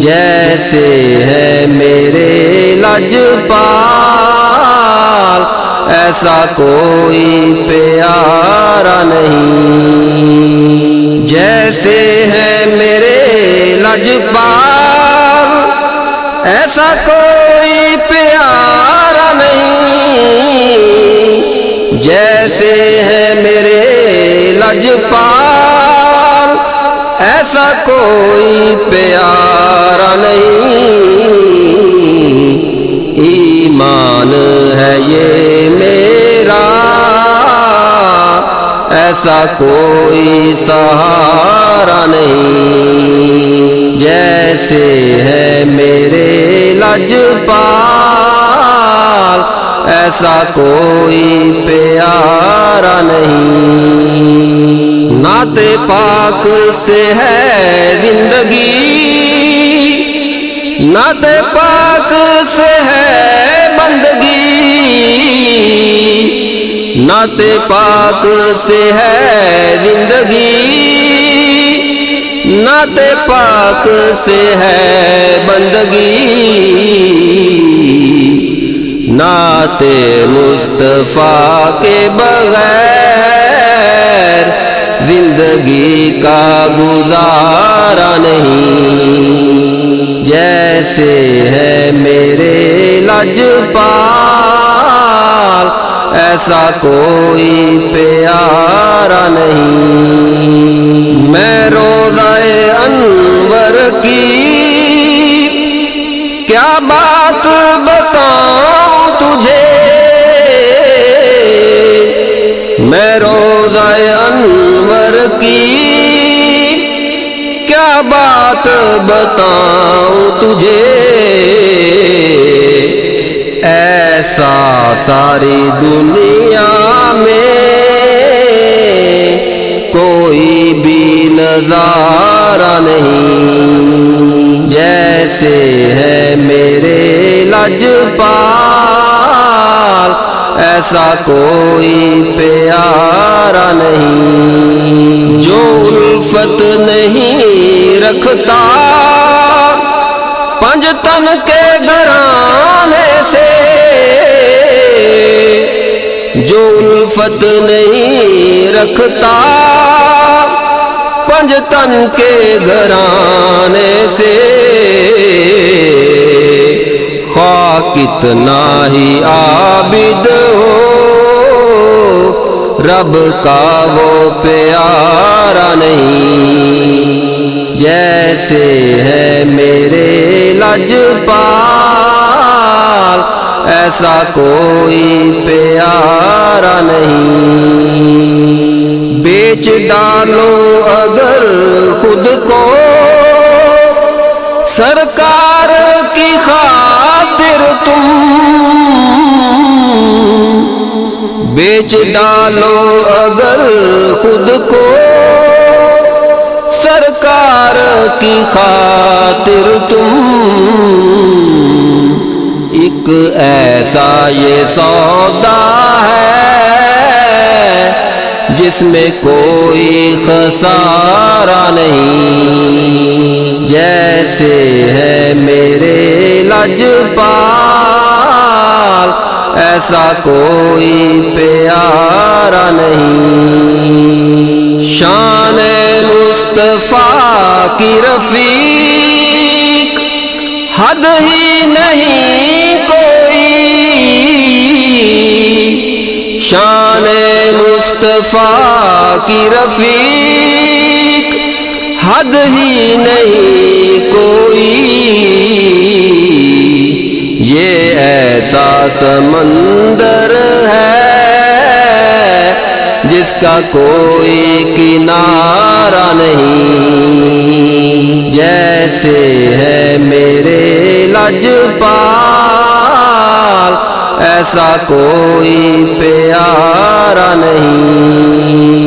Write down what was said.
جیسے ہے میرے لاجپال ایسا کوئی پیارا نہیں۔ جیسے ہے میرے لاجپال ایسا کوئی پیارا نہیں۔ جیسے ہے میرے لاجپال ایسا کوئی پیارا نہیں۔ ایمان ہے یہ میرا ایسا کوئی سہارا نہیں۔ جیسے ہے میرے لاجپال ایسا کوئی پیارا نہیں۔ نعت پاک سے ہے زندگی، نعت پاک سے ہے بندگی، نعت پاک سے ہے زندگی، نعت پاک سے ہے بندگی۔ نعت مصطفیٰ کے بغیر زندگی کا گزارا نہیں۔ جیسے ہے میرے لاجپال ایسا کوئی پیارا نہیں۔ میں روضہ انور کی کیا بات بتاؤں تجھے، میں روضہ انور کی کیا بات بتاؤں تجھے۔ ایسا ساری دنیا میں کوئی بھی نظارہ نہیں۔ جیسے ہے میرے لاجپال ایسا کوئی پیارا نہیں۔ جو الفت نہیں رکھتا پنج تن کے گھرانے سے، جو الفت نہیں رکھتا پنج تن کے گھرانے سے، خواہ کتنا ہی عابد ہو رب کا وہ پیارا نہیں۔ جیسے ہے میرے لاجپال ایسا کوئی پیارا نہیں۔ بیچ ڈالو اگر خود کو سرکار کی خاطر تم، بیچ ڈالو اگر خود کو سرکار کی خاطر تم، ایک ایسا یہ سودا ہے جس میں کوئی خسارہ نہیں۔ جیسے ہے میرے لاجپال ایسا کوئی پیارا نہیں۔ شان مصطفیٰ کی رفیق حد ہی نہیں کوئی، شان مصطفیٰ کی رفیق حد ہی نہیں کوئی۔ یہ ایسا سمندر ہے جس کا کوئی کنارہ نہیں۔ جیسے ہے میرے لاجپال ایسا کوئی پیارا نہیں۔